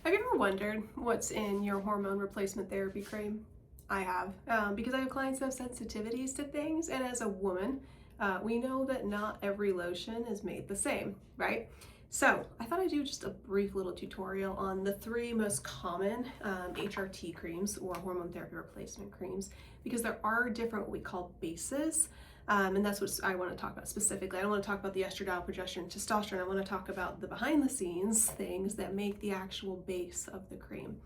Have you ever wondered what's in your hormone replacement therapy cream? I have, because I have clients that have sensitivities to things, and as a woman, we know that not every lotion is made the same, right? So I thought I'd do just a brief little tutorial on the three most common HRT creams or hormone therapy replacement creams, because there are different what we call bases. And that's what I want to talk about specifically. I don't want to talk about the estradiol, progesterone, testosterone. I want to talk about the behind the scenes things that make the actual base of the cream.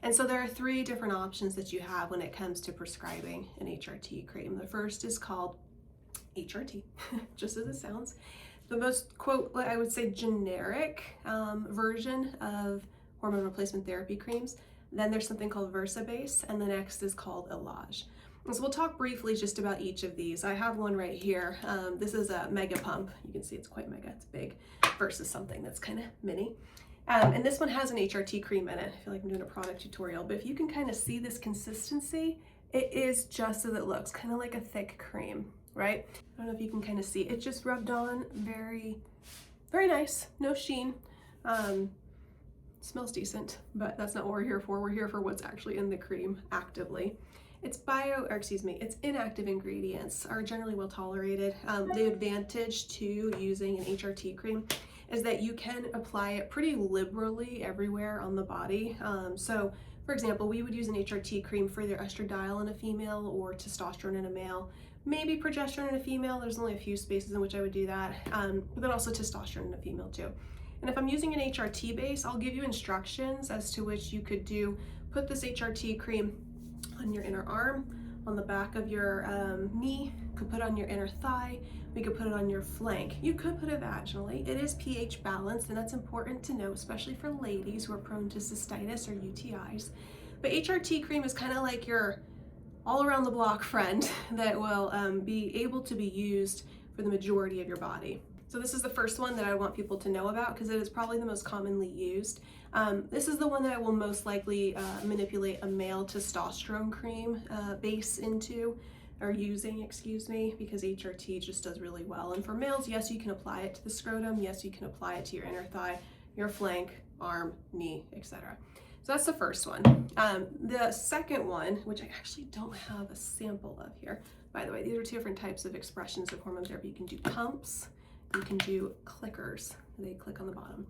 And so there are three different options that you have when it comes to prescribing an HRT cream. The first is called HRT, just as it sounds. The most, quote, I would say generic version of hormone replacement therapy creams. Then there's something called Versabase, and the next is called Ellage. And so we'll talk briefly just about each of these. I have one right here. This is a mega pump. You can see it's quite mega, it's big, versus something that's kind of mini. And this one has an HRT cream in it. I feel like I'm doing a product tutorial, but if you can kind of see this consistency, it is just as it looks, kind of like a thick cream, right? I don't know if you can kind of see. It just rubbed on very, very nice, no sheen. Smells decent, but that's not what we're here for. We're here for what's actually in the cream actively. It's its inactive ingredients are generally well tolerated. The advantage to using an HRT cream is that you can apply it pretty liberally everywhere on the body. So for example, we would use an HRT cream for either estradiol in a female or testosterone in a male, maybe progesterone in a female. There's only a few spaces in which I would do that, but then also testosterone in a female too. And if I'm using an HRT base, I'll give you instructions as to which you could put this HRT cream on your inner arm, on the back of your knee, could put it on your inner thigh, we could put it on your flank. You could put it vaginally. It is pH balanced, and that's important to know, especially for ladies who are prone to cystitis or UTIs. But HRT cream is kind of like your all around the block friend that will be able to be used for the majority of your body. So this is the first one that I want people to know about because it is probably the most commonly used. This is the one that I will most likely manipulate a male testosterone cream base into, or using, excuse me, because HRT just does really well. And for males, yes, you can apply it to the scrotum. Yes, you can apply it to your inner thigh, your flank, arm, knee, etc. So that's the first one. The second one, which I actually don't have a sample of here. By the way, these are two different types of expressions of hormone therapy. You can do pumps, you can do clickers. They click on the bottom.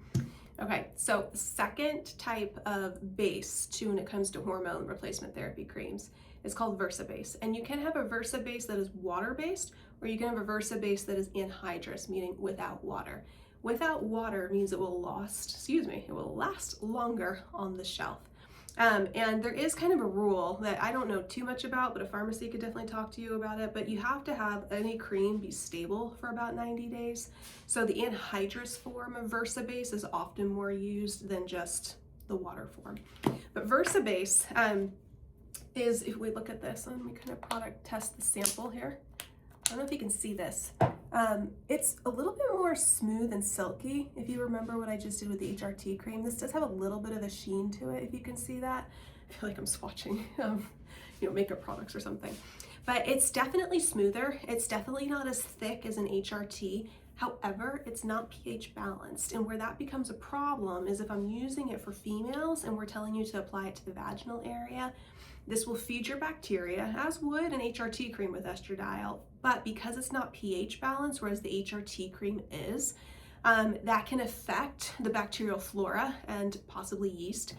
Okay, so the second type of base when it comes to hormone replacement therapy creams is called Versabase. And you can have a Versabase that is water-based, or you can have a Versabase that is anhydrous, meaning without water. Without water means it will last longer on the shelf. And there is kind of a rule that I don't know too much about, but a pharmacy could definitely talk to you about it, but you have to have any cream be stable for about 90 days. So the anhydrous form of Versabase is often more used than just the water form. But Versabase is, if we look at this, let me kind of product test the sample here. I don't know if you can see this. It's a little bit more smooth and silky. If you remember what I just did with the HRT cream, this does have a little bit of a sheen to it, if you can see that. I feel like I'm swatching makeup products or something. But it's definitely smoother. It's definitely not as thick as an HRT. However, it's not pH balanced. And where that becomes a problem is if I'm using it for females and we're telling you to apply it to the vaginal area, this will feed your bacteria, as would an HRT cream with estradiol, but because it's not pH balanced, whereas the HRT cream is, that can affect the bacterial flora and possibly yeast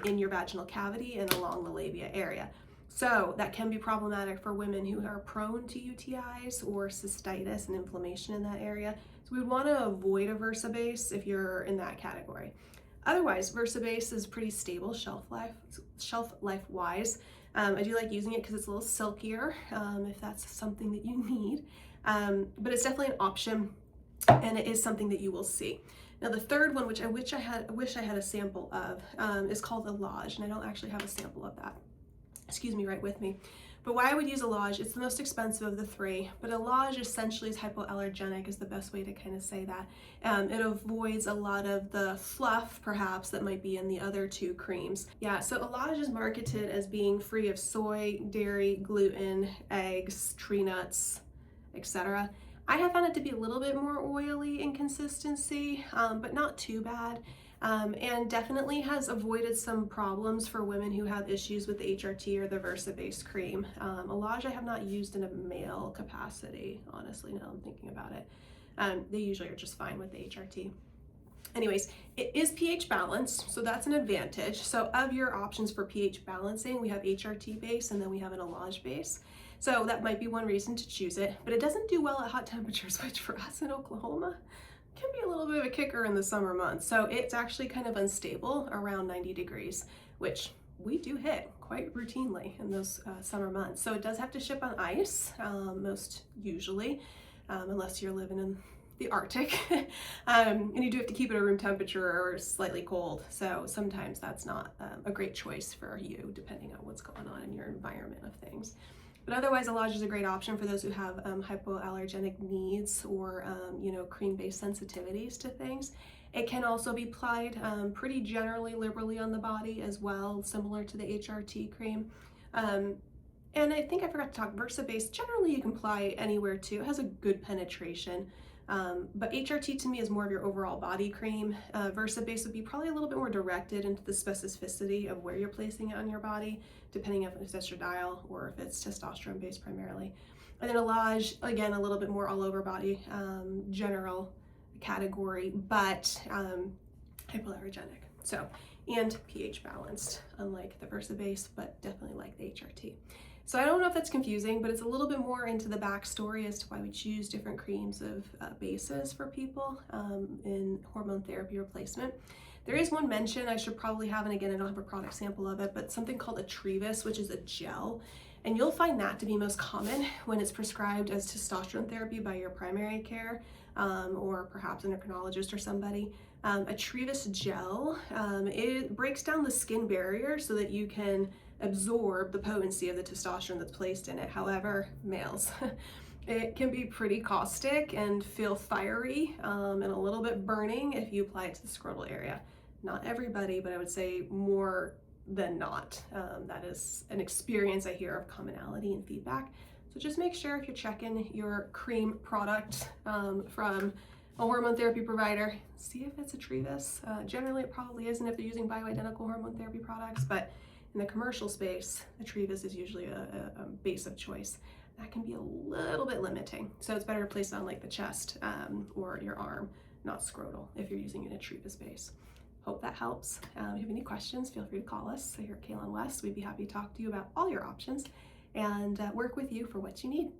in your vaginal cavity and along the labia area. So that can be problematic for women who are prone to UTIs or cystitis and inflammation in that area. So we would want to avoid a Versabase if you're in that category. Otherwise, Versabase is pretty stable shelf life wise. I do like using it because it's a little silkier, if that's something that you need. But it's definitely an option, and it is something that you will see. Now the third one, which I wish I had a sample of, is called Ellage, and I don't actually have a sample of that. Excuse me, right with me. But why I would use Ellage, it's the most expensive of the three, but Ellage essentially is hypoallergenic is the best way to kind of say that. It avoids a lot of the fluff, perhaps, that might be in the other two creams. Yeah, so Ellage is marketed as being free of soy, dairy, gluten, eggs, tree nuts, etc. I have found it to be a little bit more oily in consistency, but not too bad. and definitely has avoided some problems for women who have issues with the HRT or the Versabase cream. Ellage I have not used in a male capacity, honestly, now I'm thinking about it. They usually are just fine with the HRT. Anyways, it is pH balanced, so that's an advantage. So of your options for pH balancing, we have HRT base and then we have an Ellage base. So that might be one reason to choose it, but it doesn't do well at hot temperatures, which for us in Oklahoma can be a little bit of a kicker in the summer months. So it's actually kind of unstable around 90 degrees, which we do hit quite routinely in those summer months. So it does have to ship on ice, most usually, unless you're living in the Arctic, and you do have to keep it at room temperature or slightly cold. So sometimes that's not a great choice for you, depending on what's going on in your environment of things. But otherwise, Ellage is a great option for those who have hypoallergenic needs or cream-based sensitivities to things. It can also be applied pretty generally, liberally on the body as well, similar to the HRT cream. And I think I forgot to talk Versabase. Generally, you can apply anywhere too. It has a good penetration. But HRT to me is more of your overall body cream. Versabase would be probably a little bit more directed into the specificity of where you're placing it on your body, depending on if that's your dial or if it's testosterone based primarily. And then Ellage, again, a little bit more all over body, general category, but hypoallergenic. So, and pH balanced, unlike the Versabase, but definitely like the HRT. So I don't know if that's confusing, but it's a little bit more into the backstory as to why we choose different creams of bases for people in hormone therapy replacement. There is one mention I should probably have, and again, I don't have a product sample of it, but something called a Trevis, which is a gel. And you'll find that to be most common when it's prescribed as testosterone therapy by your primary care or perhaps an endocrinologist or somebody. A Trevis gel, it breaks down the skin barrier so that you can absorb the potency of the testosterone that's placed in it. However, males, it can be pretty caustic and feel fiery and a little bit burning if you apply it to the scrotal area. Not everybody, but I would say more than not. That is an experience I hear of commonality and feedback. So just make sure if you're checking your cream product from a hormone therapy provider, see if it's a Trevis. Generally, it probably isn't if they're using bioidentical hormone therapy products, but in the commercial space, a Trevis is usually a base of choice. That can be a little bit limiting. So it's better to place it on like the chest or your arm, not scrotal, if you're using it in a Trevis base. Hope that helps. If you have any questions, feel free to call us. So here at Kaylin West, we'd be happy to talk to you about all your options and work with you for what you need.